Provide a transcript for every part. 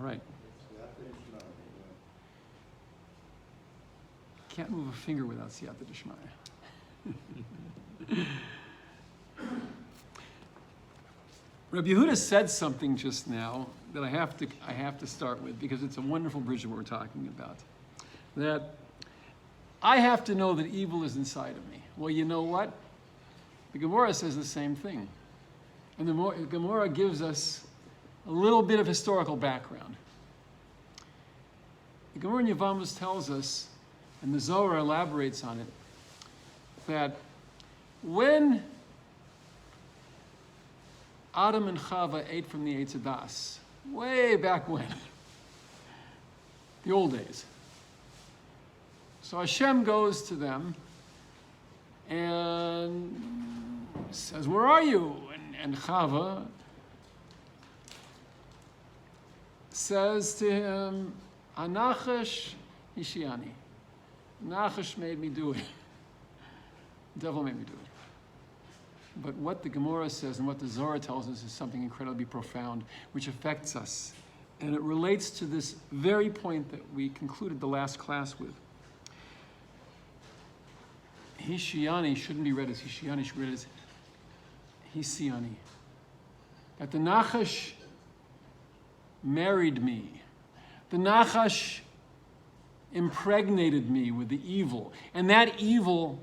All right. Can't move a finger without siyata d'shmaya. Rabbi Yehuda said something just now that I have to start with because it's a wonderful bridge that we're talking about. That I have to know that evil is inside of me. Well, you know what? The Gemara says the same thing. And the Gemara gives us a little bit of historical background. The Gemara in Yevamos tells us, and the Zohar elaborates on it, that when Adam and Chava ate from the Eitz Hadas, way back when, the old days. So Hashem goes to them and says, "Where are you?" And Chava says to him, "Anachash Hishiani." Nachash made me do it. The devil made me do it. But what the Gemara says and what the Zohar tells us is something incredibly profound, which affects us. And it relates to this very point that we concluded the last class with. Hishiani shouldn't be read as Hishiani, should be read as Hisiani. That the Nachash married me. The Nachash impregnated me with the evil. And that evil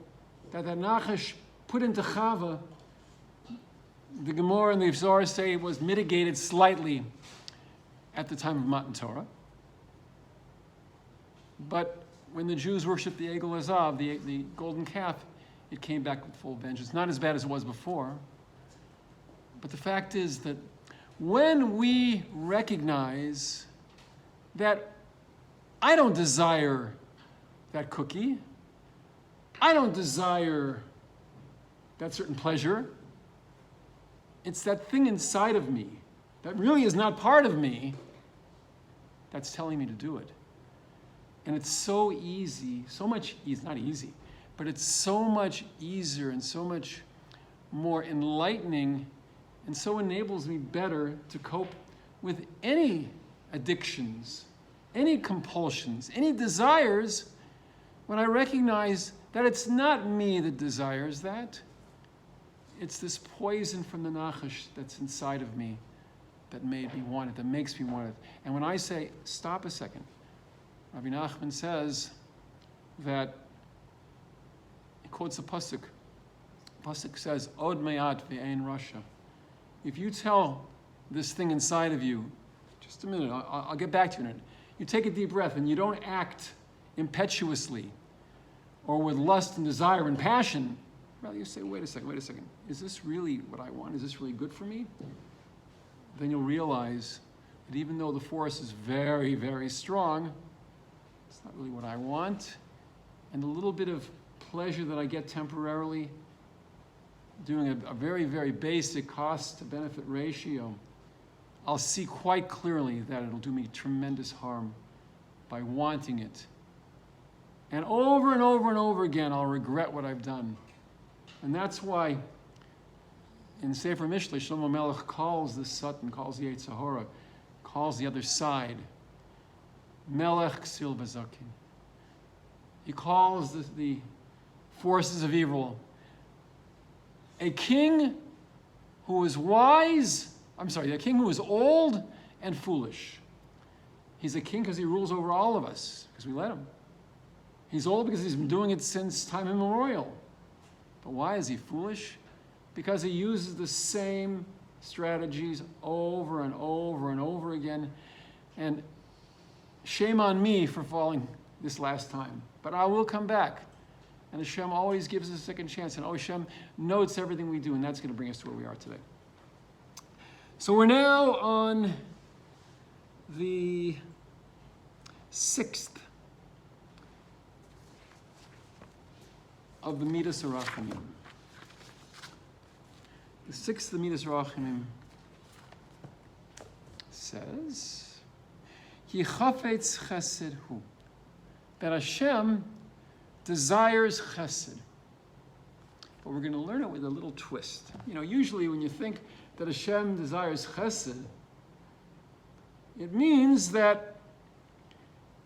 that Nachash put into Chava, the Gemara and the Zohar say it was mitigated slightly at the time of Matan Torah. But when the Jews worshipped the Egel Azav, the golden calf, it came back with full vengeance. Not as bad as it was before. But the fact is that when we recognize that I don't desire that cookie, I don't desire that certain pleasure, it's that thing inside of me that really is not part of me that's telling me to do it. And it's so easy, it's not easy, but it's so much easier and so much more enlightening and so enables me better to cope with any addictions, any compulsions, any desires, when I recognize that it's not me that desires that. It's this poison from the Nachash that's inside of me that made me want it, that makes me want it. And when I say, stop a second, Rabbi Nachman says that, he quotes a pasuk. Pasuk says, Od me'at ve'ein rasha. If you tell this thing inside of you, just a minute, I'll get back to you in a minute. You take a deep breath and you don't act impetuously or with lust and desire and passion. Rather, you say, wait a second. Is this really what I want? Is this really good for me? Then you'll realize that even though the force is very, very strong, it's not really what I want. And the little bit of pleasure that I get temporarily, doing a very, very basic cost-to-benefit ratio, I'll see quite clearly that it'll do me tremendous harm by wanting it. And over and over and over again, I'll regret what I've done. And that's why in Sefer Mishlei, Shlomo Melech calls the Satan, calls the Yetzer Hara, calls the other side, Melech Ksil V'Zakin. He calls the forces of evil a king who is a king who is old and foolish. He's a king because he rules over all of us, because we let him. He's old because he's been doing it since time immemorial. But why is he foolish? Because he uses the same strategies over and over and over again. And shame on me for falling this last time. But I will come back. And Hashem always gives us a second chance. And Hashem notes everything we do, and that's going to bring us to where we are today. So we're now on the 6th of the Midas Harachamim. The 6th of the Midas Harachamim says, Ki chafetz chesed hu, that Hashem desires chesed. But we're going to learn it with a little twist. You know, usually when you think that Hashem desires chesed, It means that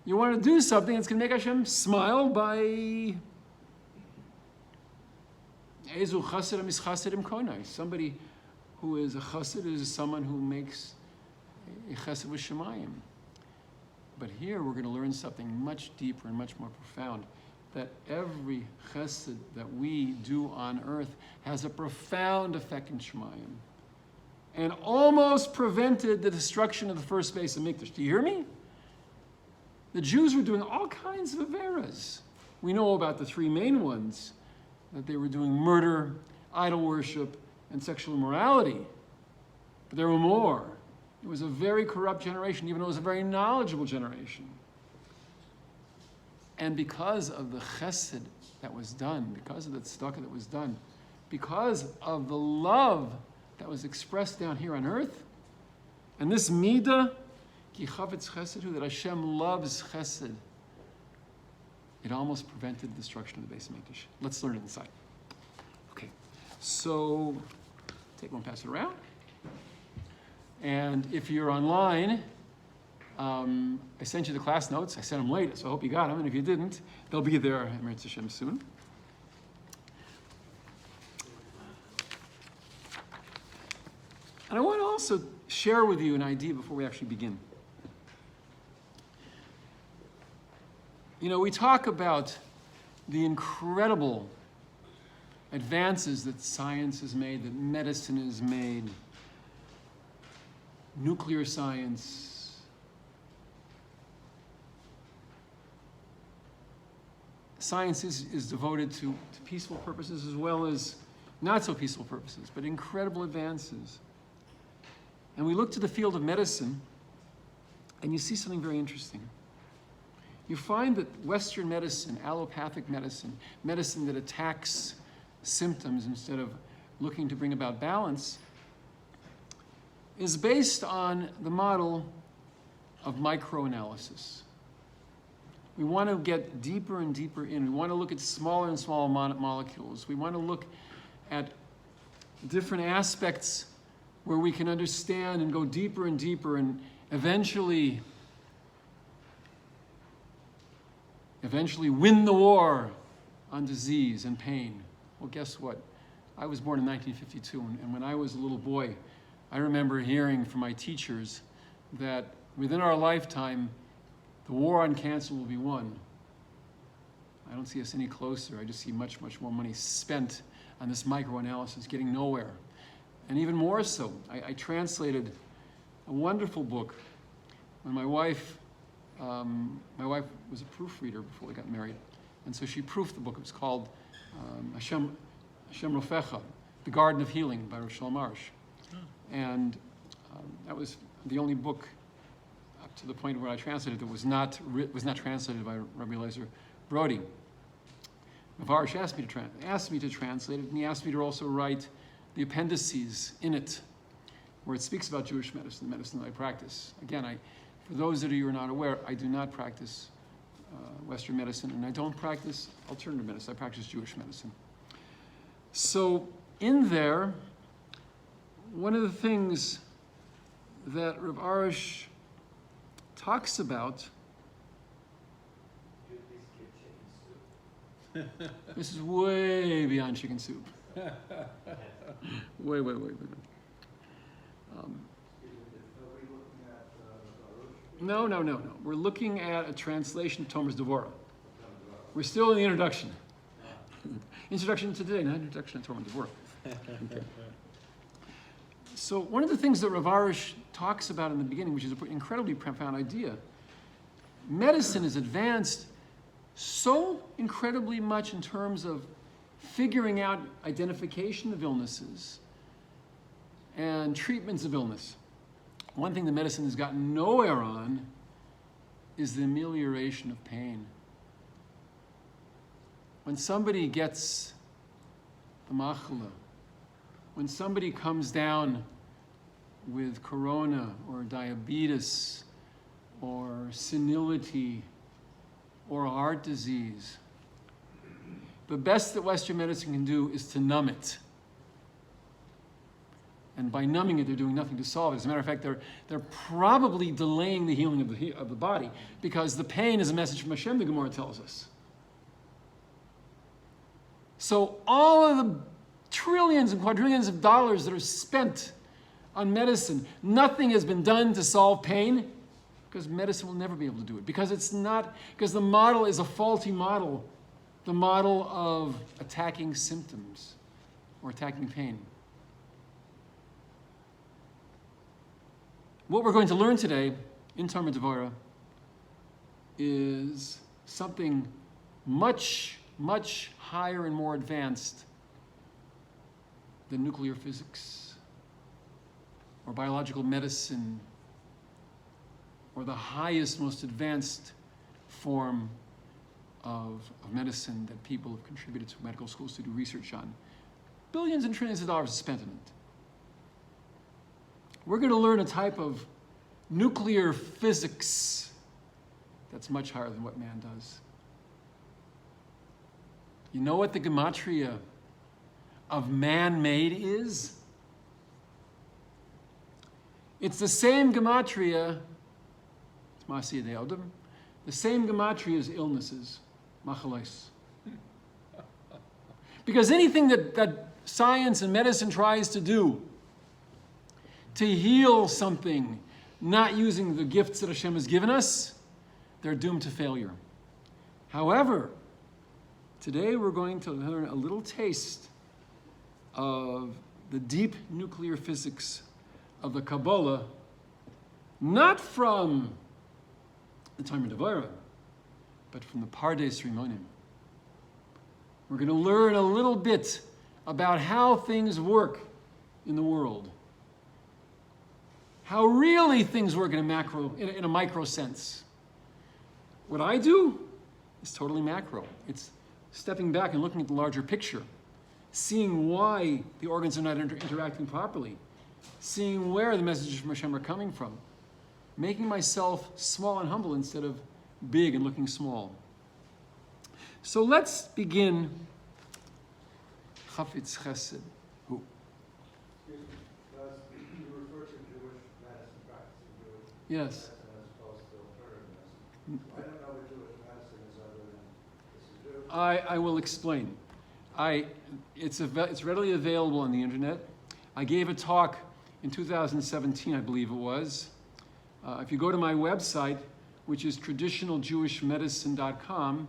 you want to do something that's going to make Hashem smile by Ezu Chasidim is Chasidim Konai. Somebody who is a Chassid is someone who makes a Chesed with Shemayim. But here we're going to learn something much deeper and much more profound, that every Chesed that we do on earth has a profound effect in Shemayim, and almost prevented the destruction of the first base of Mikdash. Do you hear me? The Jews were doing all kinds of averas. We know about the three main ones, that they were doing murder, idol worship, and sexual immorality. But there were more. It was a very corrupt generation, even though it was a very knowledgeable generation. And because of the chesed that was done, because of the tzedakah that was done, because of the love that was expressed down here on earth, and this midah, ki chavetz chesed, that Hashem loves chesed, it almost prevented the destruction of the Beis Hamikdash. Let's learn it inside. Okay, so take one, pass it around. And if you're online, I sent you the class notes. I sent them late, so I hope you got them. And if you didn't, they'll be there, Eretz Hashem, soon. And I want to also share with you an idea before we actually begin. You know, we talk about the incredible advances that science has made, that medicine has made, nuclear science. Science is devoted to peaceful purposes as well as not so peaceful purposes, but incredible advances. And we look to the field of medicine, and you see something very interesting. You find that Western medicine, allopathic medicine, medicine that attacks symptoms instead of looking to bring about balance, is based on the model of microanalysis. We want to get deeper and deeper in. We want to look at smaller and smaller molecules. We want to look at different aspects where we can understand and go deeper and deeper and eventually win the war on disease and pain. Well, guess what? I was born in 1952, and when I was a little boy, I remember hearing from my teachers that within our lifetime, the war on cancer will be won. I don't see us any closer. I just see much, much more money spent on this microanalysis, getting nowhere. And even more so, I translated a wonderful book when my wife was a proofreader before we got married. And so she proofed the book. It was called Hashem Rofecha, The Garden of Healing by Rosh Marsh. And that was the only book up to the point where I translated that was not translated by Rabbi Eliezer Brody. Devorah asked me to translate it, and he asked me to also write the appendices in it, where it speaks about Jewish medicine, the medicine that I practice. Again, for those of you who are not aware, I do not practice Western medicine, and I don't practice alternative medicine. I practice Jewish medicine. So in there, one of the things that Rav Arush talks about, this is way beyond chicken soup. Way. No. We're looking at a translation of Thomas Devorah. We're still in the introduction. Introduction to today, not introduction to Thomas Devorah. Okay. So one of the things that Rav Arush talks about in the beginning, which is an incredibly profound idea, medicine is advanced so incredibly much in terms of figuring out identification of illnesses and treatments of illness. One thing that medicine has gotten nowhere on is the amelioration of pain. When somebody gets the machla, when somebody comes down with corona or diabetes or senility or heart disease, the best that Western medicine can do is to numb it. And by numbing it, they're doing nothing to solve it. As a matter of fact, they're probably delaying the healing of the body, because the pain is a message from Hashem, the Gemara tells us. So all of the trillions and quadrillions of dollars that are spent on medicine, nothing has been done to solve pain, because medicine will never be able to do it. Because the model is a faulty model, the model of attacking symptoms or attacking pain. What we're going to learn today in Talmud Devorah is something much, much higher and more advanced than nuclear physics or biological medicine or the highest, most advanced form of medicine that people have contributed to medical schools to do research on. Billions and trillions of dollars are spent on it. We're going to learn a type of nuclear physics that's much higher than what man does. You know what the gematria of man-made is? It's the same gematria, it's Masiyah de Odom, the same gematria as illnesses, machalais. Because anything that science and medicine tries to do to heal something, not using the gifts that Hashem has given us, they're doomed to failure. However, today we're going to learn a little taste of the deep nuclear physics of the Kabbalah, not from the Talmud Devorah, but from the Pardes Rimonim. We're going to learn a little bit about how things work in the world. How really things work in a micro sense. What I do is totally macro. It's stepping back and looking at the larger picture, seeing why the organs are not interacting properly, seeing where the messages from Hashem are coming from, making myself small and humble instead of big and looking small. So let's begin. Chafetz Chesed. Who? You refer to Jewish medicine practice in Jewish Yes. medicine as opposed to alternative medicine. I don't know what Jewish medicine is other than this is Jewish. I will explain. It's readily available on the internet. I gave a talk in 2017, I believe it was. If you go to my website, which is traditionaljewishmedicine.com,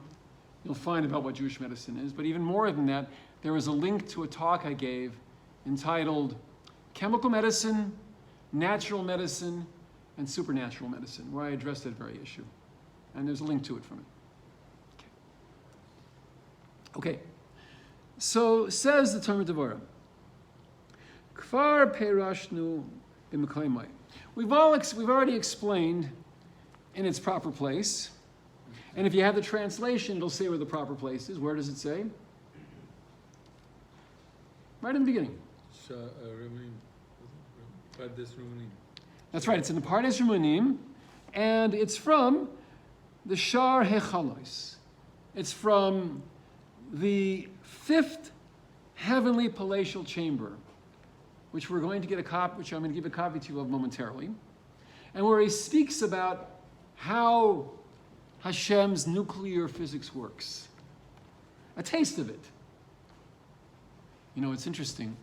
you'll find about what Jewish medicine is. But even more than that, there is a link to a talk I gave entitled Chemical Medicine, Natural Medicine, and Supernatural Medicine, where I addressed that very issue. And there's a link to it from it. Okay. So says the Talmud Devorah, Kfar perashnu b'mekayimai. We've already explained in its proper place. And if you have the translation, it'll say where the proper place is. Where does it say? Right in the beginning. That's right, it's in the Pardes Rimonim, and it's from the Shar Hechalos. It's from the fifth heavenly palatial chamber, which we're going to get a copy, which I'm going to give a copy to you of momentarily, and where he speaks about how Hashem's nuclear physics works. A taste of it. You know, it's interesting.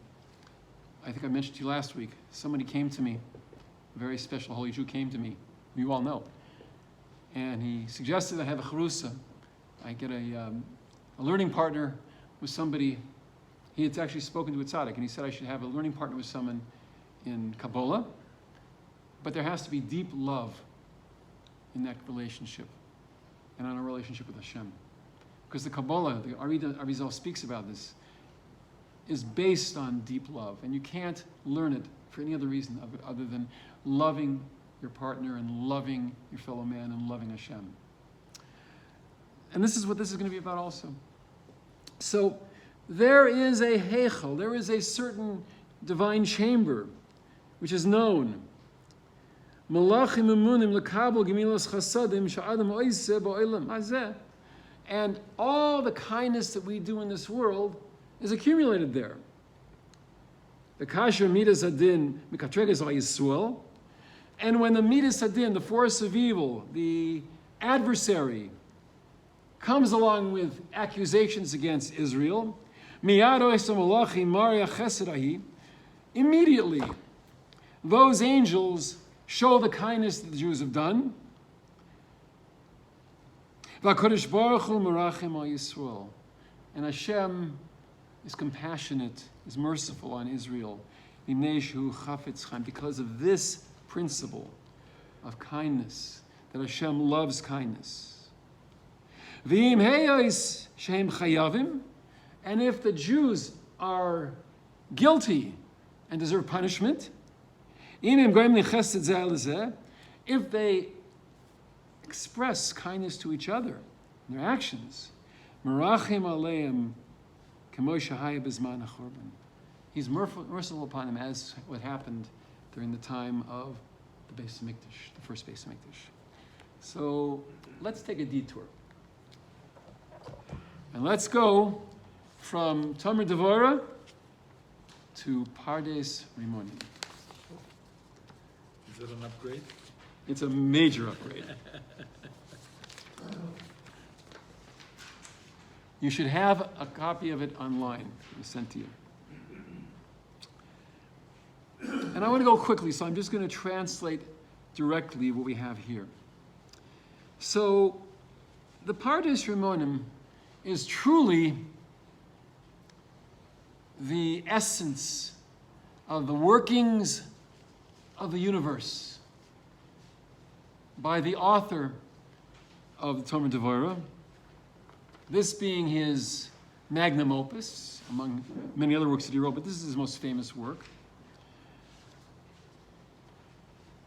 I think I mentioned to you last week, somebody came to me, a very special holy Jew came to me, who you all know, and he suggested I have a charusa. I get a learning partner with somebody. He had actually spoken to a tzaddik, and he said I should have a learning partner with someone in Kabbalah, but there has to be deep love in that relationship and on a relationship with Hashem. Because the Kabbalah, the Arizal speaks about this, is based on deep love, and you can't learn it for any other reason other than loving your partner and loving your fellow man and loving Hashem. And this is what this is going to be about also. So there is a heichal, there is a certain divine chamber, which is known. Malachim emunim lekabel gemilas chasadim sha'adam oiseh ba'olam hazeh. And all the kindness that we do in this world is accumulated there. the kasher midas adin mikatreges al Yisrael, and when the midas adin, the force of evil, the adversary, comes along with accusations against Israel, immediately those angels show the kindness that the Jews have done. And Hashem is compassionate, is merciful on Israel, because of this principle of kindness, that Hashem loves kindness. And if the Jews are guilty and deserve punishment, if they express kindness to each other in their actions, He's merciful upon them, as what happened during the time of the Beis Hamikdash, the first Beis Hamikdash. So let's take a detour. And let's go from Tomer Devorah to Pardes Rimonim. Is it an upgrade? It's a major upgrade. You should have a copy of it online. It was sent to you. And I want to go quickly, so I'm just going to translate directly what we have here. So, the Pardes Rimonim is truly the essence of the workings of the universe by the author of the Tomer Devorah, this being his magnum opus, among many other works that he wrote, but this is his most famous work.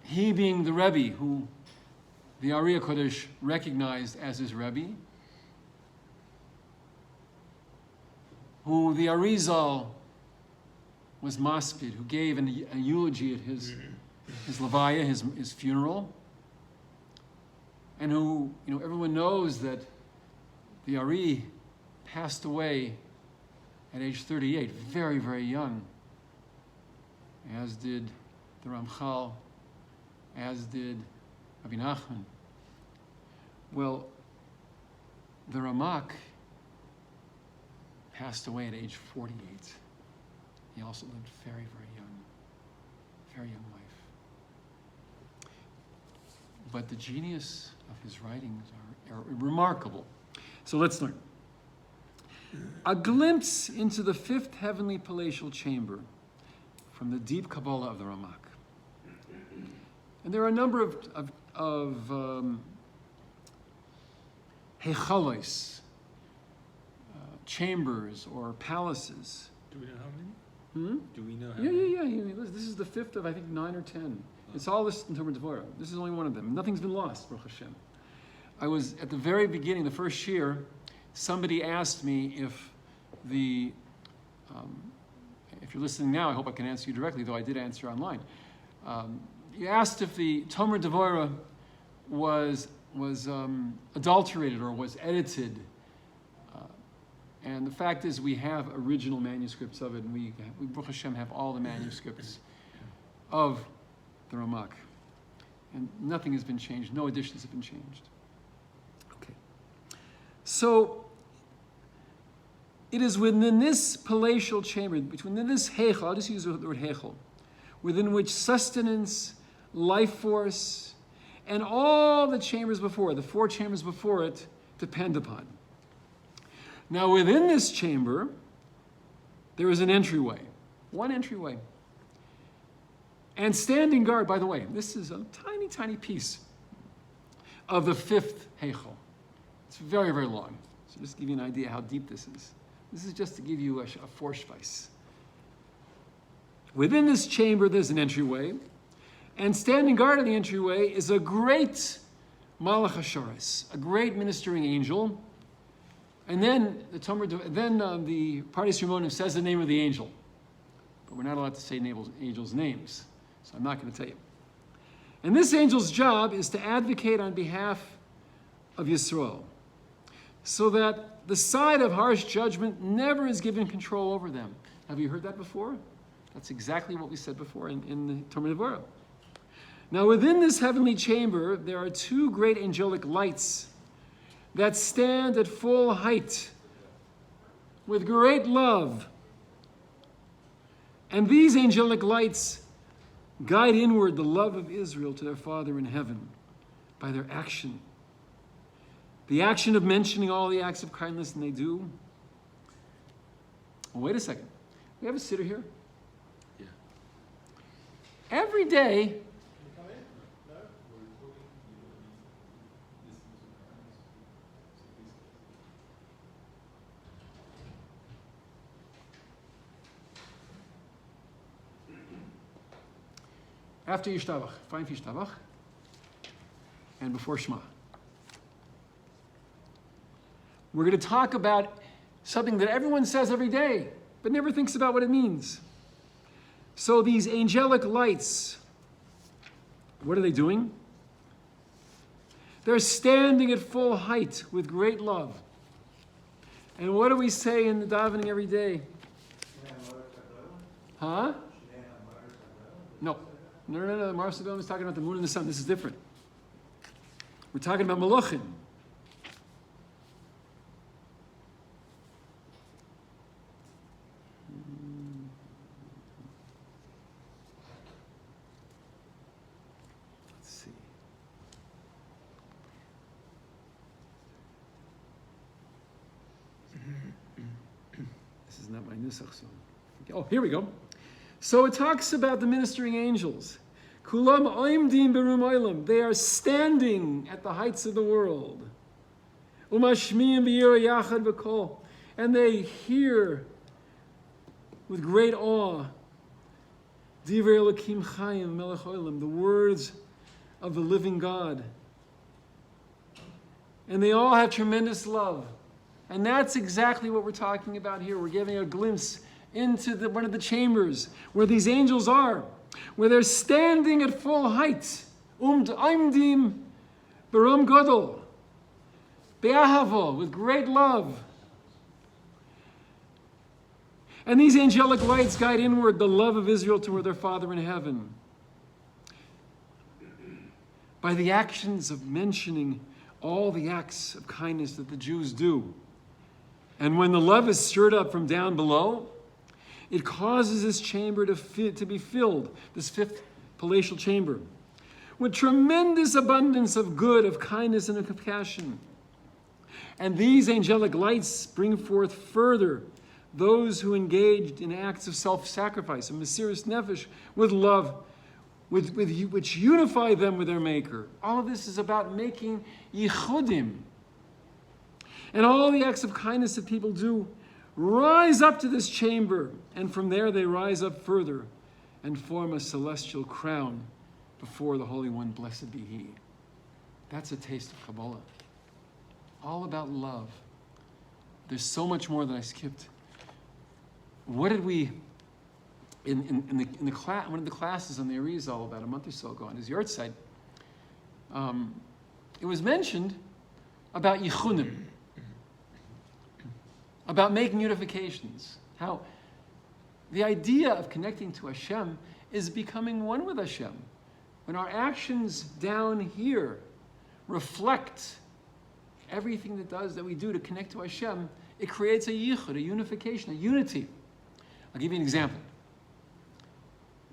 He being the Rebbe who the Ari HaKodesh recognized as his Rebbe, who the Arizal was maspid, who gave a eulogy at his levaya, his funeral, and who, everyone knows that the Ari passed away at age 38, very, very young, as did the Ramchal, as did Rabbi Nachman. Well, the Ramak passed away at age 48. He also lived very, very young life. But the genius of his writings are remarkable. So let's learn. A glimpse into the fifth heavenly palatial chamber from the deep Kabbalah of the Ramak. And there are a number of hechalos, chambers or palaces. Do we know how many? Do we know how Yeah. many? This is the fifth of, I think, 9 or 10. It's all listed in Tomer Devorah. This is only one of them. Nothing's been lost, Baruch Hashem. I was, at the very beginning, the first year, somebody asked me if you're listening now, I hope I can answer you directly, though I did answer online. You asked if the Tomer Devorah was adulterated or was edited. And the fact is, we have original manuscripts of it, and we Baruch Hashem, have all the manuscripts of the Ramak. And nothing has been changed. No additions have been changed. Okay. So, it is within this palatial chamber, within this heichal, I'll just use the word heichal, within which sustenance, life force, and all the chambers before it, the 4 chambers before it, depend upon. Now, within this chamber, there is an entryway, one entryway. And standing guard, by the way, this is a tiny, tiny piece of the 5th heichal. It's very, very long. So just to give you an idea how deep this is. This is just to give you a Vorschweis. Within this chamber, there's an entryway. And standing guard at the entryway is a great Malach HaSharis, a great ministering angel. And then the Pardes Rimonim says the name of the angel. But we're not allowed to say angels' names, so I'm not going to tell you. And this angel's job is to advocate on behalf of Yisrael, so that the side of harsh judgment never is given control over them. Have you heard that before? That's exactly what we said before in the Torah Devorah. Now within this heavenly chamber, there are two great angelic lights that stand at full height with great love. And these angelic lights guide inward the love of Israel to their Father in heaven by their action. The action of mentioning all the acts of kindness, and they do. Well, wait a second. We have a sitter here. Yeah. Every day, after Yishtabach, fine for Yishtabach, and before Shema. We're going to talk about something that everyone says every day, but never thinks about what it means. So these angelic lights, what are they doing? They're standing at full height with great love. And what do we say in the davening every day? Huh? No. No. The Mars is talking about the moon and the sun. This is different. We're talking about Malachim. Let's see. This is not my nusach, so. Oh, here we go. So it talks about the ministering angels. Kulam oimdim berum oilam. They are standing at the heights of the world. Umashmiim b'yira yachad v'kol. And they hear with great awe Divrei Elokim Chayim Melech Olam, the words of the living God. And they all have tremendous love. And that's exactly what we're talking about here. We're giving a glimpse into one of the chambers where these angels are, where they're standing at full height. Aimdim berum gadol, be'ahava, with great love. And these angelic lights guide inward the love of Israel toward their Father in heaven by the actions of mentioning all the acts of kindness that the Jews do. And when the love is stirred up from down below, it causes this chamber to be filled, this fifth palatial chamber, with tremendous abundance of good, of kindness, and of compassion. And these angelic lights bring forth further those who engaged in acts of self-sacrifice, of Mesiras Nefesh, with love, which unify them with their Maker. All of this is about making yichudim. And all the acts of kindness that people do rise up to this chamber, and from there they rise up further and form a celestial crown before the Holy One, blessed be He. That's a taste of Kabbalah. All about love. There's so much more that I skipped. What did we, in the class, one of the classes on the Arizal about a month or so ago on his yard site, it was mentioned about yichunim, about making unifications. How the idea of connecting to Hashem is becoming one with Hashem. When our actions down here reflect everything that we do to connect to Hashem, it creates a yichud, a unification, a unity. I'll give you an example.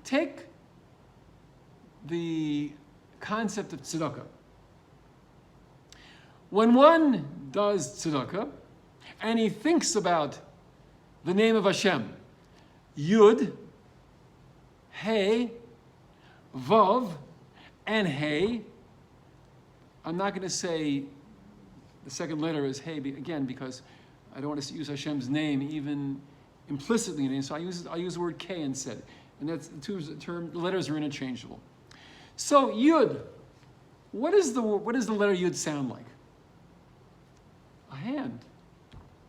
Take the concept of tzedakah. When one does tzedakah, and he thinks about the name of Hashem, Yud, Hey, Vav, and Hey. I'm not going to say the second letter is Hey again because I don't want to use Hashem's name even implicitly in it. So I use the word K instead, and that's the letters are interchangeable. So Yud, what does the letter Yud sound like? A hand.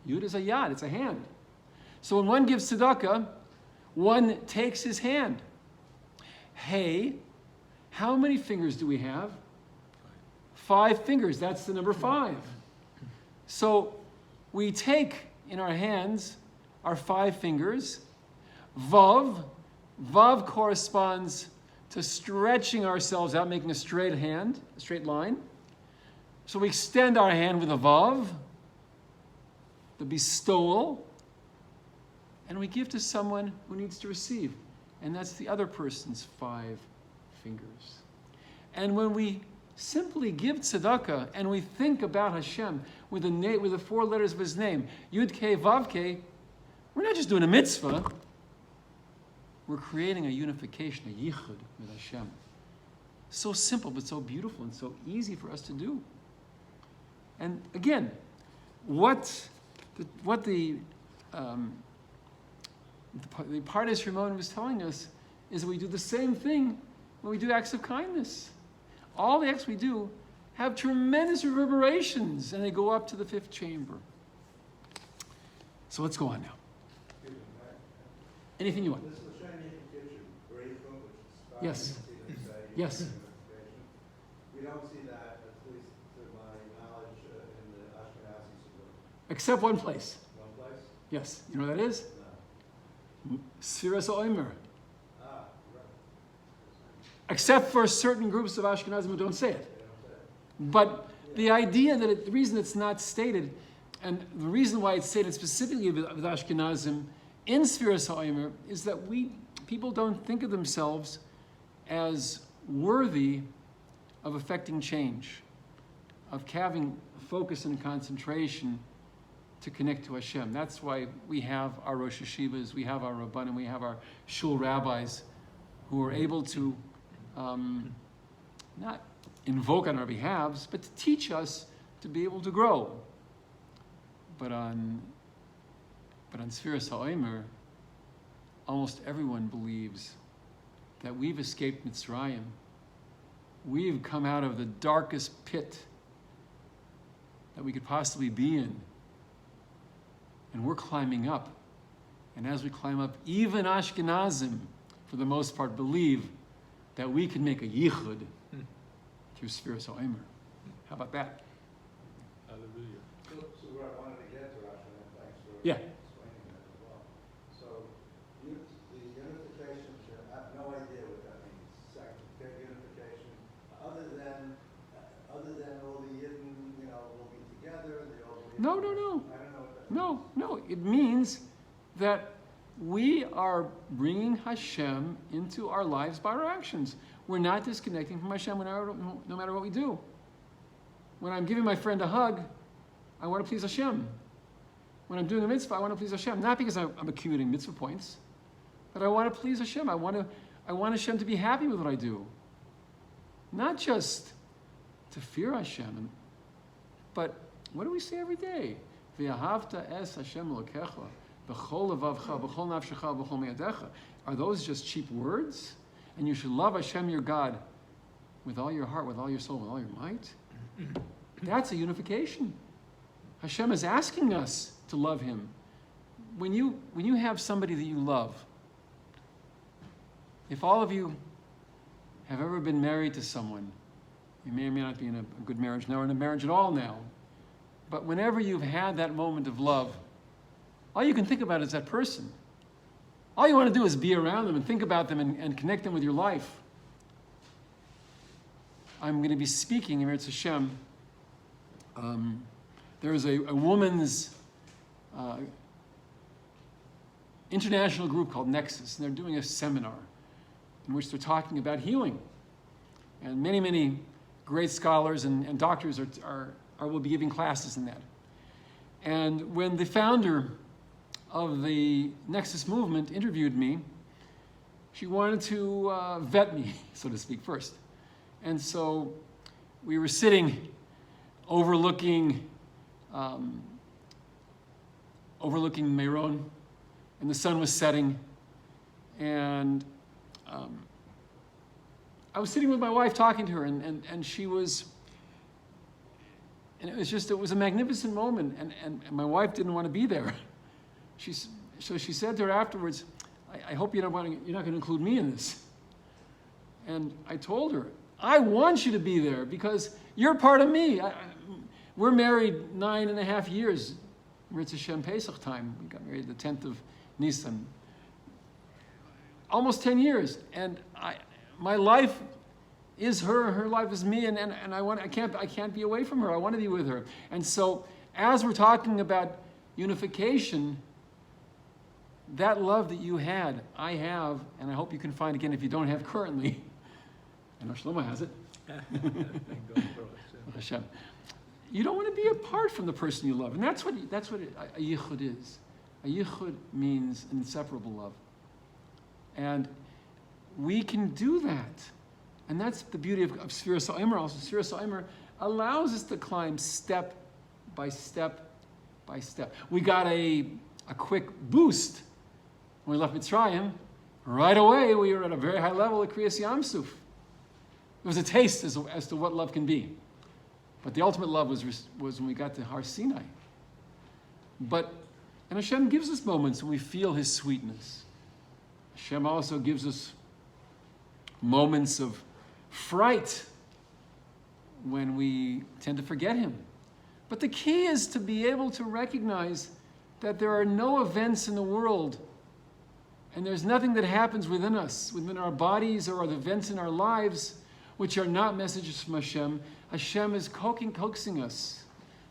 Yud is a yad, it's a hand. So when one gives tzedakah, one takes his hand. Hey, how many fingers do we have? 5 fingers, that's the number 5. So we take in our hands our 5 fingers. Vav Vav corresponds to stretching ourselves out, making a straight hand, a straight line. So we extend our hand with a Vav, the bestowal, and we give to someone who needs to receive. And that's the other person's 5 fingers. And when we simply give tzedakah and we think about Hashem with the 4 letters of his name, Yud Kei Vav Kei, we're not just doing a mitzvah, we're creating a unification, a yichud with Hashem. So simple, but so beautiful and so easy for us to do. And again, what the Pardes Shimon was telling us is that we do the same thing when we do acts of kindness. All the acts we do have tremendous reverberations, and they go up to the 5th chamber. So let's go on now. Anything you want? This is showing you in kitchen, grateful, which is Yes. Yes. We don't see that, at least to my knowledge, in the Ashkenazi Siddur. Except one place. One place? Yes. You know what that is? No. Sfiras Omer. Ah, right. Except for certain groups of Ashkenazim who don't say it. They don't say it. But the idea that the reason it's not stated, and the reason why it's stated specifically with Ashkenazim in Sfiras HaOmer, is that people don't think of themselves as worthy of affecting change, of having focus and concentration to connect to Hashem. That's why we have our Rosh Hashivas, we have our Rabbanim, we have our shul rabbis who are able to not invoke on our behalves, but to teach us to be able to grow. But on Sfiras HaOmer, almost everyone believes that we've escaped Mitzrayim. We've come out of the darkest pit that we could possibly be in. And we're climbing up. And as we climb up, even Ashkenazim, for the most part, believe that we can make a yichud through Sfiras HaOmer. How about that? Hallelujah. So where I wanted to get to, actually, and thanks for Yeah. explaining that as well. So the unification, I have no idea what that means. Sanctification, unification, other than all the Yidden, will be together. They all believe. No. I don't know what that means. No. It means that we are bringing Hashem into our lives by our actions. We're not disconnecting from Hashem no matter what we do. When I'm giving my friend a hug, I want to please Hashem. When I'm doing a mitzvah, I want to please Hashem. Not because I'm accumulating mitzvah points, but I want to please Hashem. I want Hashem to be happy with what I do. Not just to fear Hashem, but what do we say every day? V'ahavta es Hashem Elokecha, b'chol levavcha, b'chol nafshecha, b'chol me'adecha. Are those just cheap words? And you should love Hashem your God with all your heart, with all your soul, with all your might? That's a unification. Hashem is asking us to love Him. When you have somebody that you love, if all of you have ever been married to someone, you may or may not be in a good marriage now or in a marriage at all now, but whenever you've had that moment of love, all you can think about is that person. All you want to do is be around them and think about them and connect them with your life. I'm going to be speaking in Eretz Hashem. There is a woman's international group called Nexus, and they're doing a seminar in which they're talking about healing. And many, many great scholars and doctors will be giving classes in that. And when the founder of the Nexus movement interviewed me, she wanted to vet me, so to speak, first. And so we were sitting overlooking Meron, and the sun was setting, and I was sitting with my wife talking to her, and she was, and it was a magnificent moment, and my wife didn't want to be there. So she said to her afterwards, I hope you're not going to include me in this. And I told her, I want you to be there because you're part of me. We're married 9.5 years. It's Hashem Pesach time. We got married the 10th of Nisan. almost 10 years, and my life is her life is me, and I can't be away from her. I want to be with her. And so, as we're talking about unification, that love that you had, I have, and I hope you can find again if you don't have currently. I know Shlomo has it. Thank God for Hashem. Hashem. You don't want to be apart from the person you love, and that's what a yichud is. A yichud means an inseparable love, and we can do that, and that's the beauty of Sfiras HaOmer. Also, Sfiras HaOmer allows us to climb step by step by step. We got a quick boost when we left Mitzrayim. Right away, we were at a very high level at Kriyas Yamsuf. It was a taste as to what love can be. But the ultimate love was when we got to Har Sinai. And Hashem gives us moments when we feel His sweetness. Hashem also gives us moments of fright when we tend to forget Him. But the key is to be able to recognize that there are no events in the world, and there's nothing that happens within us, within our bodies or the events in our lives, which are not messages from Hashem. Hashem is coaxing us.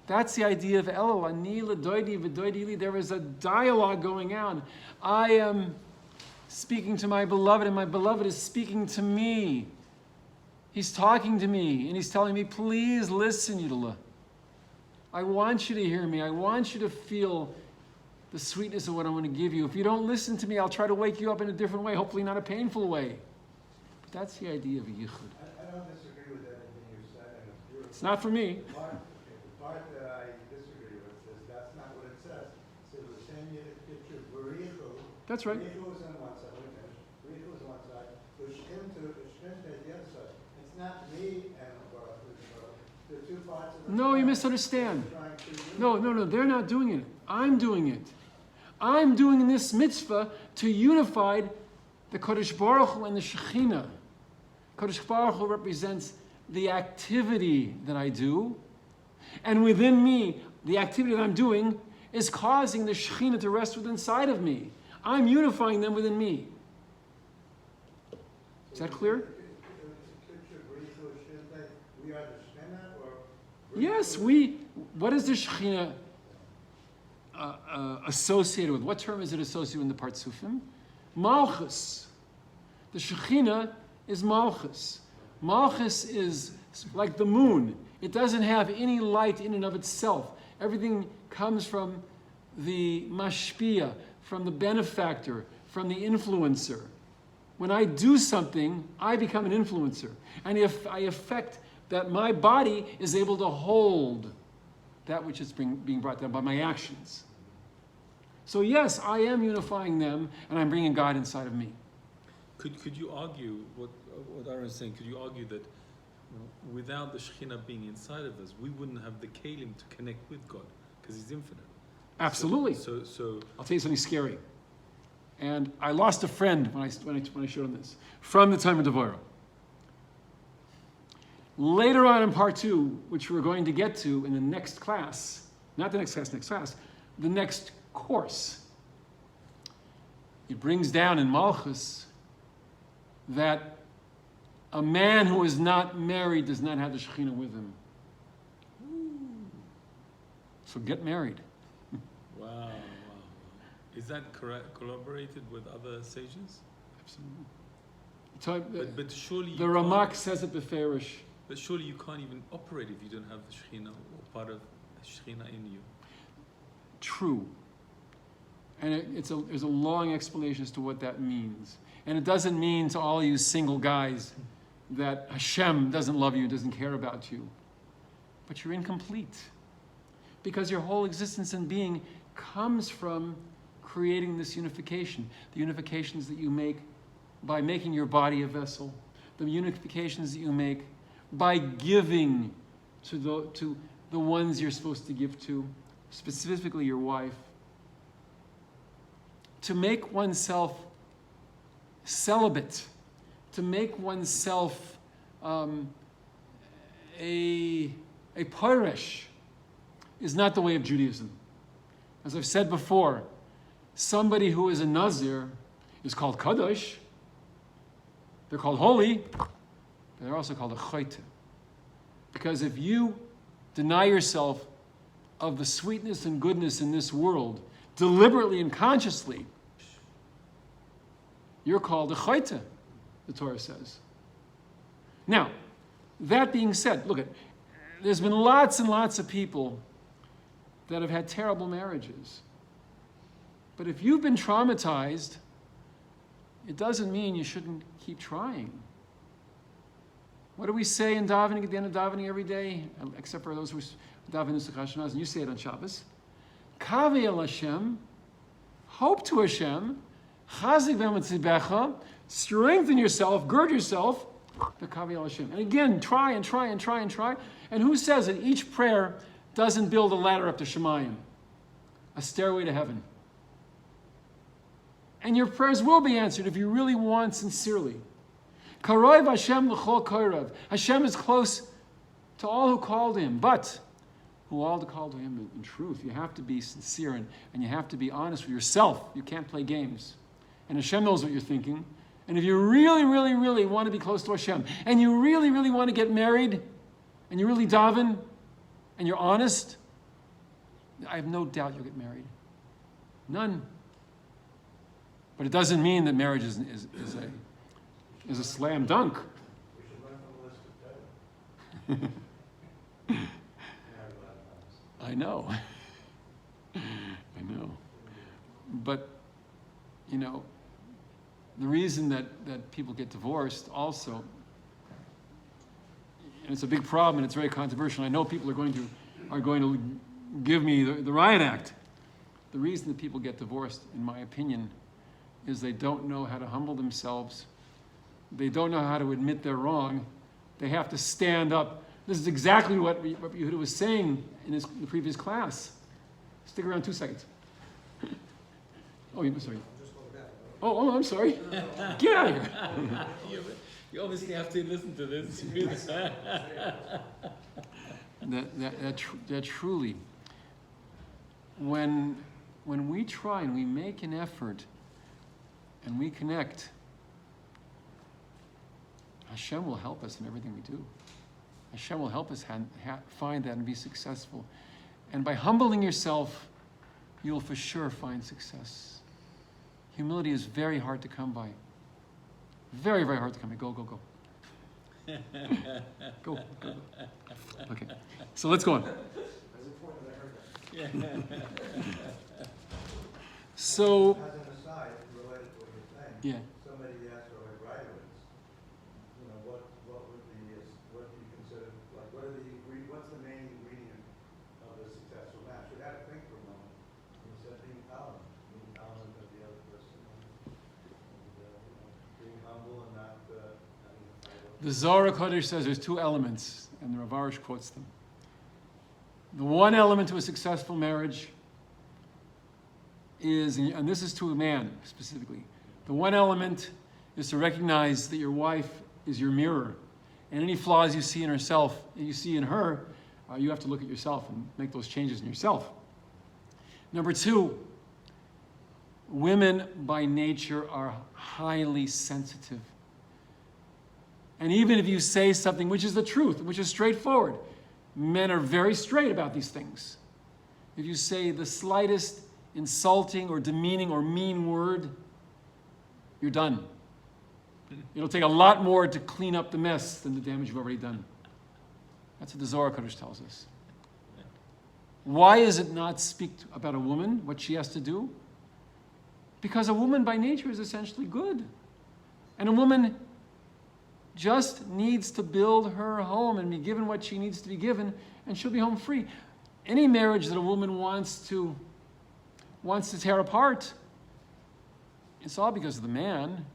That's the idea of Elul. Ani l'doidi v'doidi li. There is a dialogue going on. I am speaking to my beloved, and my beloved is speaking to me. He's talking to me, and he's telling me, please listen, Yidullah. I want you to hear me. I want you to feel the sweetness of what I'm going to give you. If you don't listen to me, I'll try to wake you up in a different way, hopefully not a painful way. But that's the idea of a yichud. I don't disagree with everything you said, and it's beautiful. It's not for me. The part that I disagree with is that's not what it says. It says the same picture, Barichu. That's right. Barichu is on one side, let me finish. Barichu is on one side, Ushkinta is the other side. It's not me and Baruch. The two parts of the No, you misunderstand. No, they're not doing it. I'm doing it. I'm doing this mitzvah to unify the Kodesh Baruch Hu and the Shekhinah. Kodesh Baruch Hu represents the activity that I do, and within me, the activity that I'm doing is causing the Shekhinah to rest within inside of me. I'm unifying them within me. Is that clear? We are the Shekhinah, or Yes, what is the Shekhinah associated with? What term is it associated with in the Partsufim? Malchus. The Shekhinah is Malchus. Malchus is like the moon. It doesn't have any light in and of itself. Everything comes from the mashpia, from the benefactor, from the influencer. When I do something, I become an influencer. And if I affect that my body is able to hold that which is being brought down by my actions. So yes, I am unifying them, and I'm bringing God inside of me. Could you argue what Aaron is saying? Could you argue that without the Shekhinah being inside of us, we wouldn't have the kelim to connect with God because He's infinite? Absolutely. So I'll tell you something scary. And I lost a friend when I showed him this from the time of Devorah. Later on in part 2, which we're going to get to in the next class, not the next class, the next course, it brings down in Malchus that a man who is not married does not have the Shekhinah with him. So get married. wow. Is that collaborated with other sages? Absolutely. But surely the Ramak says it beferish. But surely you can't even operate if you don't have the Shekhinah or part of the Shekhinah in you. True. And there's a long explanation as to what that means. And it doesn't mean to all you single guys that Hashem doesn't love you, doesn't care about you. But you're incomplete. Because your whole existence and being comes from creating this unification. The unifications that you make by making your body a vessel. The unifications that you make by giving to the ones you're supposed to give to, specifically your wife. To make oneself celibate, to make oneself a parish is not the way of Judaism. As I've said before, somebody who is a Nazir is called Kadosh, They're called holy, but they're also called a choite. Because if you deny yourself of the sweetness and goodness in this world, deliberately and consciously, you're called a choite, the Torah says. Now, that being said, look, there's been lots and lots of people that have had terrible marriages. But if you've been traumatized, it doesn't mean you shouldn't keep trying. What do we say in davening, at the end of davening every day? Except for those who daven Nusach Hashanah, and you say it on Shabbos. Kaveh el Hashem, hope to Hashem, chazik v'emetzibecha, strengthen yourself, gird yourself, the Kaveh el Hashem. And again, try and try and try and try. And who says that each prayer doesn't build a ladder up to Shemayim, a stairway to heaven? And your prayers will be answered if you really want sincerely. Karoiv Hashem l'chol koirav. Hashem is close to all who called him, but who all called him in truth. You have to be sincere and you have to be honest with yourself. You can't play games. And Hashem knows what you're thinking. And if you really, really, really want to be close to Hashem, and you really, really want to get married, and you really daven, and you're honest, I have no doubt you'll get married. None. But it doesn't mean that marriage is a slam dunk. We should learn from the list of Torah. I know. I know. But, you know, the reason that people get divorced also, and it's a big problem and it's very controversial. I know people are going to give me the riot act. The reason that people get divorced, in my opinion, is they don't know how to humble themselves. They don't know how to admit they're wrong. They have to stand up. This is exactly what Yehuda was saying in the previous class. Stick around 2 seconds. Oh, I'm sorry. Oh, I'm sorry. Get out of here. You obviously have to listen to this. that truly, when we try and we make an effort and we connect, Hashem will help us in everything we do. Hashem will help us find that and be successful. And by humbling yourself, you'll for sure find success. Humility is very hard to come by. Very, very hard to come by. Go. Go. Okay. So let's go on. So, As an aside, related to what you're saying, yeah. somebody asked our writers, you know, what do you consider, like, what's the main ingredient of a successful match? We had to think for a moment. And he said being tolerant of the other person, and being humble and not having a fight over. The Zohar Kodesh says there's 2 elements, and the Rav Arush quotes them. The one element to a successful marriage is, and this is to a man specifically, the one element is to recognize that your wife is your mirror, and any flaws you see in herself, you see in her, you have to look at yourself and make those changes in yourself. Number 2, women by nature are highly sensitive. And even if you say something which is the truth, which is straightforward, men are very straight about these things. If you say the slightest insulting or demeaning or mean word, you're done. It'll take a lot more to clean up the mess than the damage you've already done. That's what the Zohar Kodesh tells us. Why is it not speak about a woman, what she has to do? Because a woman by nature is essentially good. And a woman just needs to build her home and be given what she needs to be given, and she'll be home free. Any marriage that a woman wants to tear apart, it's all because of the man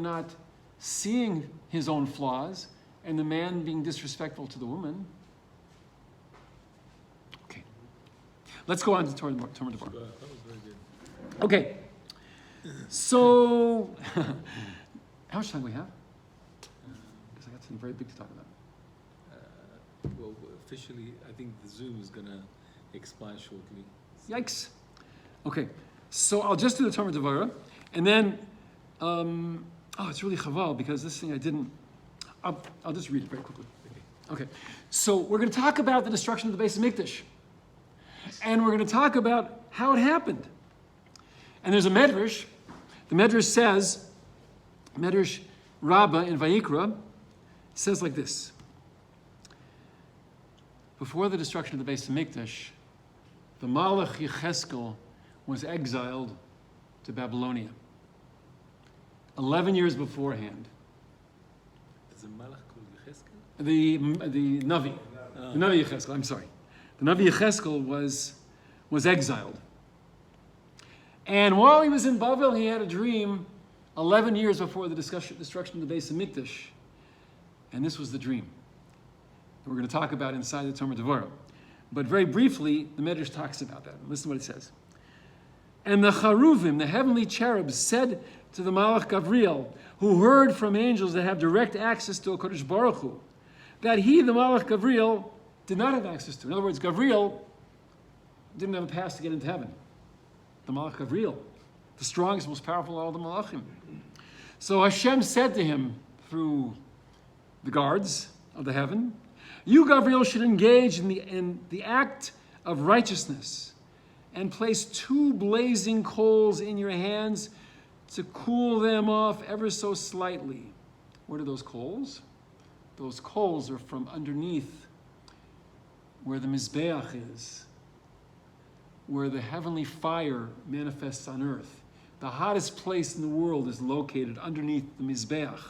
not seeing his own flaws, and the man being disrespectful to the woman. Okay. Let's go on to Torah Devorah. That was very good. Okay. So, how much time do we have? Because I got something very big to talk about. Well, officially, I think the Zoom is going to expire shortly. Yikes. Okay, so I'll just do the Torah Devorah, and then, Oh, it's really chaval because this thing I didn't. I'll just read it very quickly. Okay, so we're going to talk about the destruction of the Beis Hamikdash, and we're going to talk about how it happened. And there's a medrash. The medrash says, Medrash Rabbah in Vayikra says like this: before the destruction of the Beis Hamikdash, the Malach Yecheskel was exiled to Babylonia 11 years beforehand. Is a malach called Yecheskel? The Navi, the Navi Yecheskel, I'm sorry. The Navi Yecheskel was exiled. And while he was in Bavel, he had a dream 11 years before the destruction of the Beis Hamikdash. And this was the dream that we're going to talk about inside the Talmud Devorah. But very briefly, the Medrash talks about that. Listen to what it says. And the Charuvim, the heavenly cherubs, said to the Malach Gabriel, who heard from angels that have direct access to HaKadosh Baruch Hu, that he, the Malach Gabriel, did not have access to. In other words, Gabriel didn't have a pass to get into heaven. The Malach Gabriel, the strongest, most powerful of all the Malachim. So Hashem said to him through the guards of the heaven, you, Gabriel, should engage in the act of righteousness and place 2 blazing coals in your hands to cool them off ever so slightly. What are those coals? Those coals are from underneath where the Mizbeach is, where the heavenly fire manifests on earth. The hottest place in the world is located underneath the Mizbeach.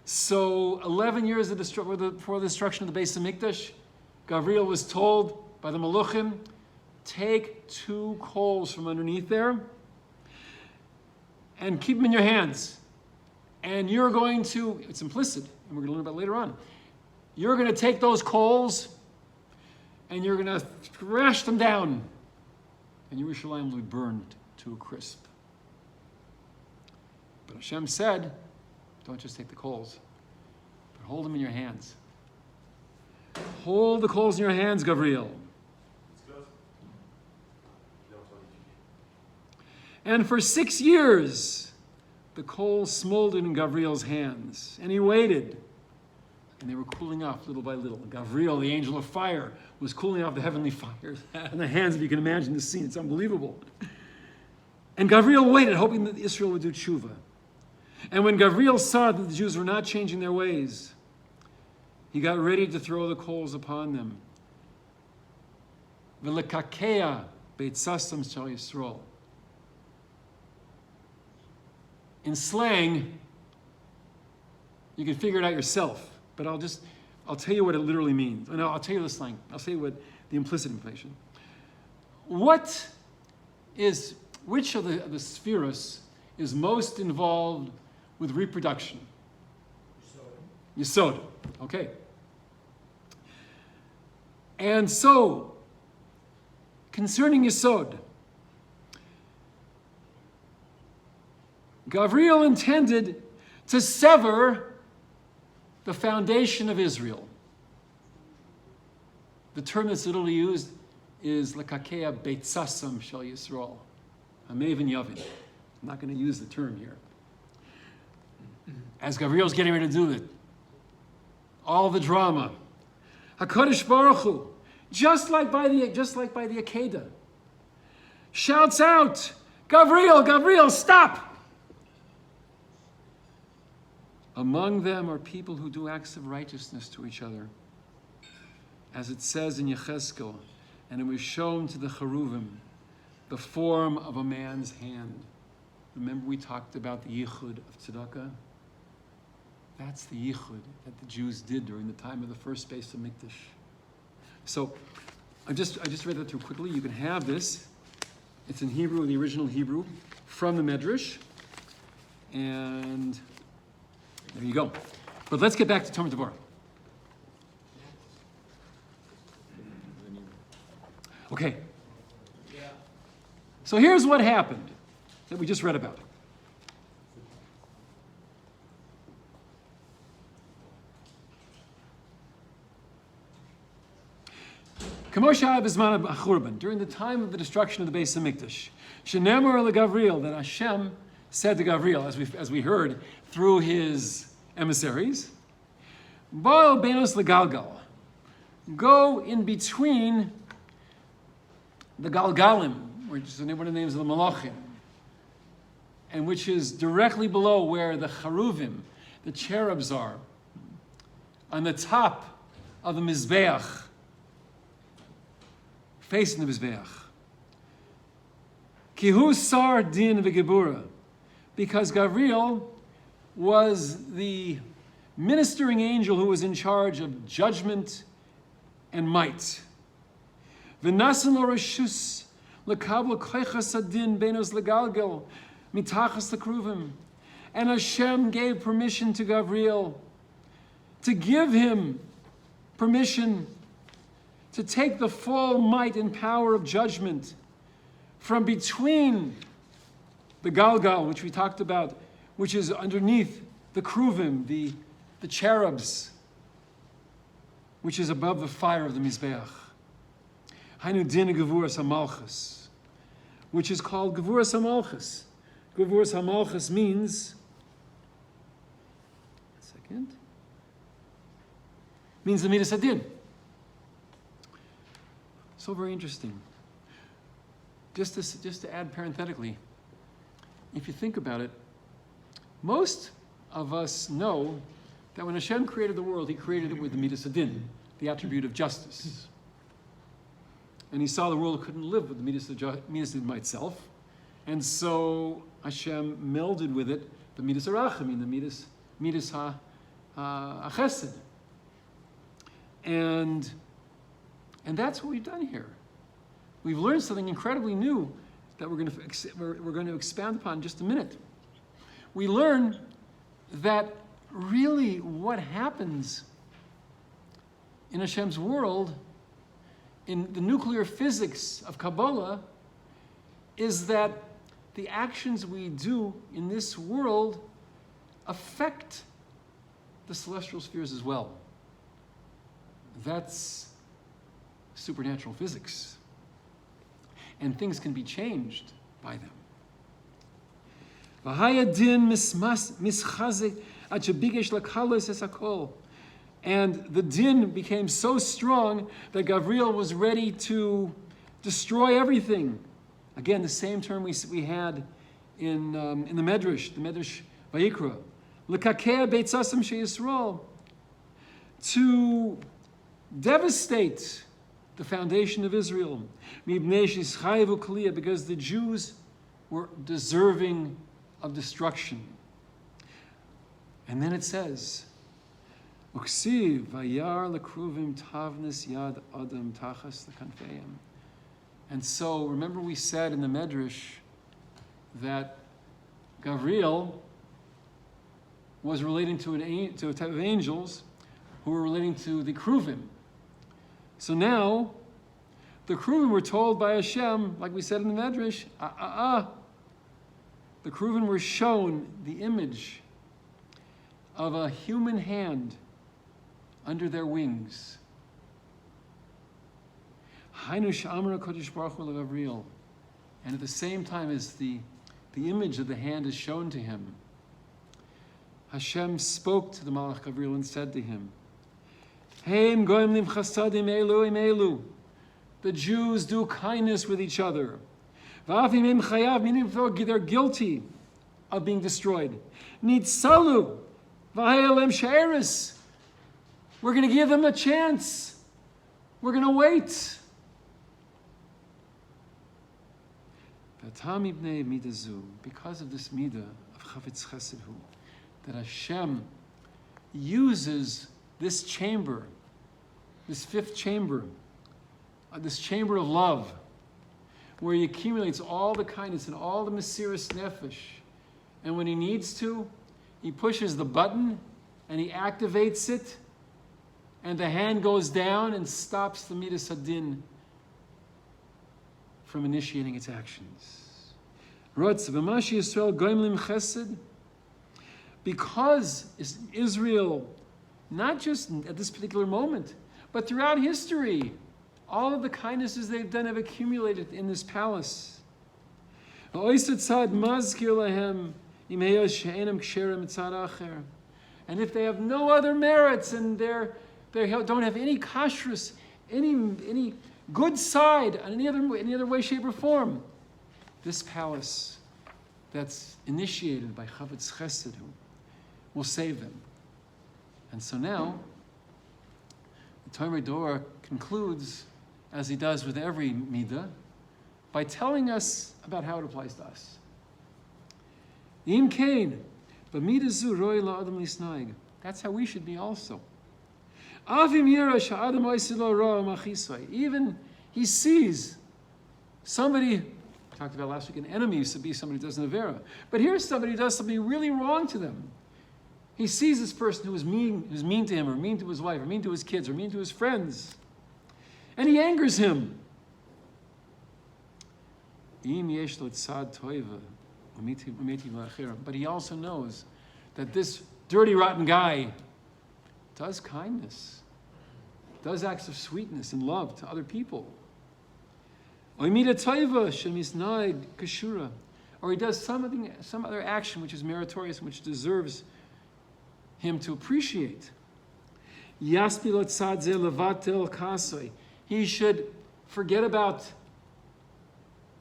So 11 years before the destruction of the Beis Hamikdash, Gabriel was told by the Maluchim, take 2 coals from underneath there and keep them in your hands. And you're going to, it's implicit, and we're going to learn about it later on, you're going to take those coals and you're going to thrash them down, and Yerushalayim will be burned to a crisp. But Hashem said, don't just take the coals, but hold them in your hands. Hold the coals in your hands, Gabriel. And for 6 years, the coals smoldered in Gabriel's hands, and he waited. And they were cooling off little by little. Gabriel, the angel of fire, was cooling off the heavenly fires in the hands, if you can imagine the scene. It's unbelievable. And Gabriel waited, hoping that Israel would do tshuva. And when Gabriel saw that the Jews were not changing their ways, he got ready to throw the coals upon them. V'lekakea beitzasam shel Yisrael. In slang, you can figure it out yourself, but I'll tell you what it literally means. No, I'll tell you the slang. I'll tell you what the implicit information. Which of the spheres is most involved with reproduction? Yesod. Okay. And so, concerning Yesod, Gabriel intended to sever the foundation of Israel. The term that's literally used is lekakea beitzasam shel Yisrael. Amev and Yavin. I'm not going to use the term here. As Gabriel's getting ready to do it, all the drama. HaKadosh Baruch Hu, just like by the Akedah, shouts out, Gabriel, Gabriel, stop! Among them are people who do acts of righteousness to each other. As it says in Yecheskel, and it was shown to the Cheruvim, the form of a man's hand. Remember we talked about the Yichud of Tzedakah? That's the Yichud that the Jews did during the time of the first Beis Hamikdash. So, I just read that through quickly. You can have this. It's in Hebrew, the original Hebrew, from the Medrash. And there you go. But let's get back to Talmud Devorah. Okay. So here's what happened that we just read about. During the time of the destruction of the Beis Hamikdash, Shenemar LeGavriel, that Hashem said to Gabriel, as we heard through his emissaries, Baal Benos Legalgal, go in between the Galgalim, which is one of the names of the Malachim, and which is directly below where the Charuvim, the cherubs are, on the top of the Mizbeach, facing the Mizbeach. Kihu Sar Din V'Gebura, because Gabriel was the ministering angel who was in charge of judgment and might. V'nasan lo reshus lekabel koichas adin benos legalgel mitachas lekruvim. And Hashem gave permission to Gabriel to give him permission to take the full might and power of judgment from between the Galgal, which we talked about, which is underneath the Kruvim, the cherubs, which is above the fire of the Mizbeach. Hainu din Gevuras HaMalchus, which is called Gevuras HaMalchus. Gevuras HaMalchus means, means the Midas Hadin. So very interesting. Just to add parenthetically, if you think about it, most of us know that when Hashem created the world, he created it with the Midas Hadin, the attribute of justice. And he saw the world couldn't live with the Midas Hadin by itself. And so Hashem melded with it the Midas HaRachamim, the Midas HaChesed. And that's what we've done here. We've learned something incredibly new that we're going to expand upon in just a minute. We learn that really what happens in Hashem's world, in the nuclear physics of Kabbalah, is that the actions we do in this world affect the celestial spheres as well. That's supernatural physics. And things can be changed by them. And the din became so strong that Gabriel was ready to destroy everything. Again, the same term we had in the Medrash Vayikra. L'kakeh beitzasam sheYisrael, to devastate the foundation of Israel, because the Jews were deserving of destruction. And then it says, Uksiv vayar lekruvim tavnis yad adam tachas lekanfeim. And so, remember we said in the Medrash that Gabriel was relating to a type of angels who were relating to the Kruvim. So now, the Kruvim were told by Hashem, like we said in the Medrash, the Kruvim were shown the image of a human hand under their wings. Hainu she'amar HaKadosh Baruch Hu leGavriel. And at the same time as the image of the hand is shown to him, Hashem spoke to the Malach Gabriel and said to him, Heim goim lim chasadim elu im elu. The Jews do kindness with each other. V'afim im chayav, meaning they're guilty of being destroyed. Nitzalu v'hayalem she'eris. We're going to give them a chance. We're going to wait. V'atam ibnei midazu, because of this midah of chavetz chesed hu, that Hashem uses this chamber, this fifth chamber, this chamber of love, where he accumulates all the kindness and all the mesiras nefesh. And when he needs to, he pushes the button and he activates it, and the hand goes down and stops the midas hadin from initiating its actions. Because Israel, not just at this particular moment, but throughout history, all of the kindnesses they've done have accumulated in this palace. And if they have no other merits and they don't have any kashrus, any good side on any other way, shape, or form, this palace that's initiated by Chavetz Chesed will save them. And so now, the Torah Devorah concludes, as he does with every midah, by telling us about how it applies to us. Im kain, b'midah zu roi la'adam lisnaig. That's how we should be also. Avim yira sha'adam oisei lo ra machisvai. Even he sees somebody, we talked about last week, an enemy used to be somebody who does an avera. But here's somebody who does something really wrong to them. He sees this person who's mean to him, or mean to his wife, or mean to his kids, or mean to his friends. And he angers him. But he also knows that this dirty, rotten guy does kindness, does acts of sweetness and love to other people. Or he does some other action which is meritorious and which deserves him to appreciate. He should forget about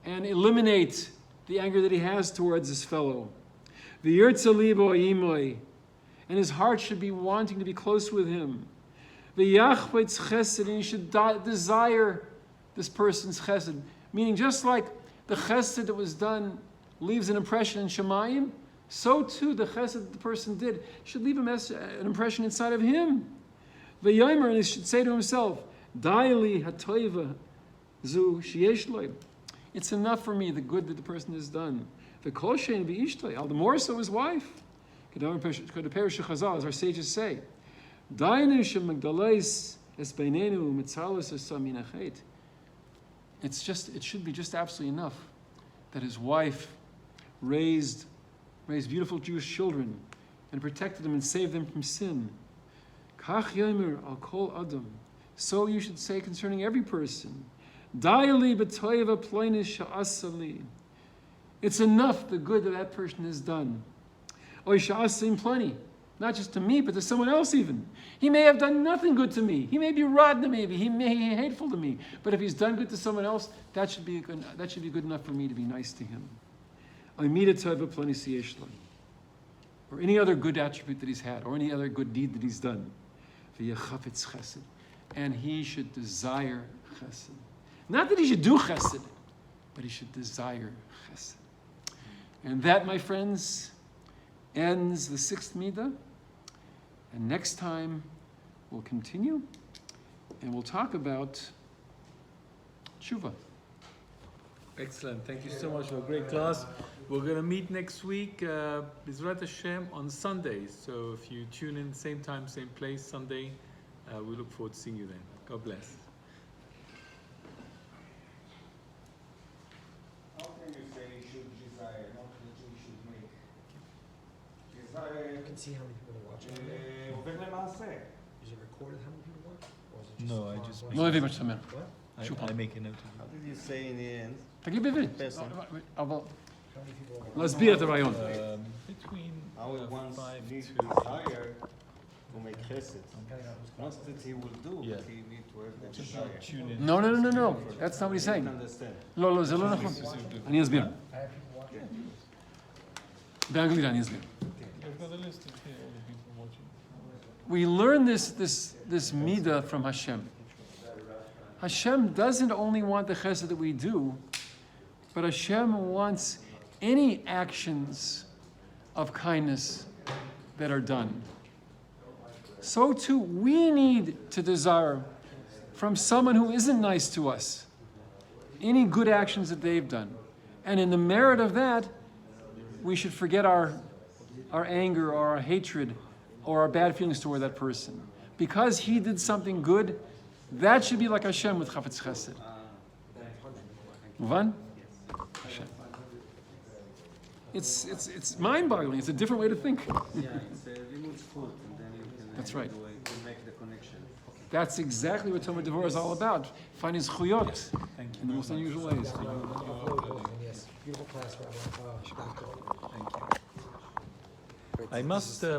and eliminate the anger that he has towards his fellow. And his heart should be wanting to be close with him. And he should desire this person's chesed. Meaning, just like the chesed that was done leaves an impression in Shemayim, so too the chesed that the person did should leave an impression inside of him. And he should say to himself, it's enough for me, the good that the person has done. All the more so his wife. As our sages say, it should be just absolutely enough that his wife raised beautiful Jewish children and protected them and saved them from sin. So you should say concerning every person, it's enough the good that person has done. Plenty. Not just to me, but to someone else even. He may have done nothing good to me. He may be rotten to me. He may be hateful to me. But if he's done good to someone else, that should be good enough for me to be nice to him. Or any other good attribute that he's had, or any other good deed that he's done. And he should desire chesed. Not that he should do chesed, but he should desire chesed. And that, my friends, ends the 6th midah. And next time we'll continue and we'll talk about tshuva. Excellent. Thank you so much for a great class. We're going to meet next week, B'ezrat Hashem, on Sundays. So if you tune in, same time, same place, Sunday, we look forward to seeing you then. God bless. How can you say you should desire, not that you should make? Desire, You can see how many people are watching. עובר למעשה. Is it recorded how many people watch? Or is it just No, I on just- voice? לא הביא מה שאתה אומר. What? I make a note of How did you say in the end? תגיד בעברית. פסח. אבל How many people are watching? להסביר את הרעיון. between How it once 5 needs to desire to make chesed. Not that he will do, Yeah. but he needs to have the just desire. tune in. No, that's not what he's saying. Understand. לא, זה לא נכון. אני אסביר. I have people watching. באנגלית אני אסביר. I've got a list of here, all the people watching. We learn this midah from Hashem. Hashem doesn't only want the chesed that we do, but Hashem wants any actions of kindness that are done. So too, we need to desire from someone who isn't nice to us any good actions that they've done. And in the merit of that, we should forget our anger or our hatred or our bad feelings toward that person. Because he did something good, that should be like Hashem with Chafetz Chesed. Muvan? Hashem. It's mind-boggling. It's a different way to think. Yeah, it's a limud food, and then you can That's right. make the connection. That's exactly what Talmud Devorah is all about. Finding zchuyot Thank you. in the most unusual ways. When you Yes, beautiful class, Rabbi. Dr. Thank you. I must